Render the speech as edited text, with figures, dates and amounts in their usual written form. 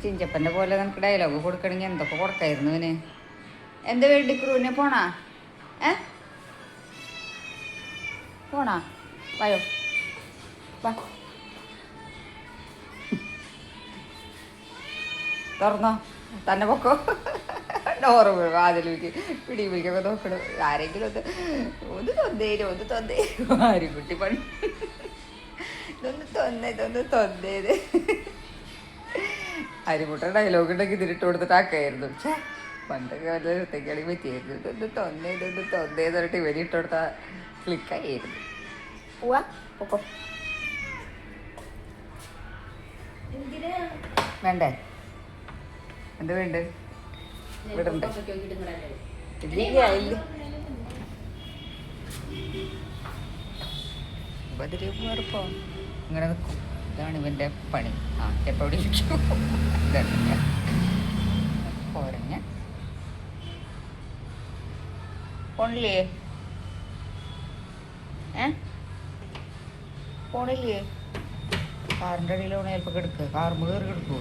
ചിഞ്ചപ്പൻ്റെ പോലെ നമുക്ക് ഡയലോഗ് കൊടുക്കണമെങ്കിൽ എന്തൊക്കെ കൊടുക്കായിരുന്നു ഇവന്. എന്താ വേണ്ടി ക്രൂവിനെ പോണാ? പോണാ? വായോ വാ, തുറന്നോ, തന്നെ പൊക്കോ. ഡോറ് വാതിലേക്ക് പിടി പിടിക്കൊക്കെ നോക്കണം. ആരെങ്കിലും ഒന്ന് തൊന്നേരും ആരും കുട്ടി പണി ഇതൊന്ന് തൊന്നേത്. അരിമുട്ട ഡയലോഗ് ഉണ്ടെങ്കിൽ ഇതിലിട്ട് കൊടുത്തിട്ടാക്കായിരുന്നു. പക്ഷേ പണ്ടൊക്കെ വല്ല നൃത്തക്കളി പറ്റിയായിരുന്നു. ഇതൊന്ന് തൊന്നേന്ന് പറഞ്ഞിട്ട് ഇവരിട്ട് കൊടുത്താൽ ക്ലിക്കായിരുന്നു. പോവാ പൊക്കോ. വേണ്ടേ? എന്ത് വേണ്ട? വിടണ്ടേ? ഉപദ്രവപ്പോ ഇങ്ങനെ നിൽക്കും. ഇതാണ് ഇവൻ്റെ പണി. ആ എപ്പോൾ ഇവിടെ ഇരിക്കും. പോരഞ്ഞ പോണില്ലേ? പോണില്ലേ? കാറിൻ്റെ അടിയിലാണ് ചിലപ്പോൾ കിടക്കുക. കാറുമ്പോൾ കയറി കിടക്കുമോ?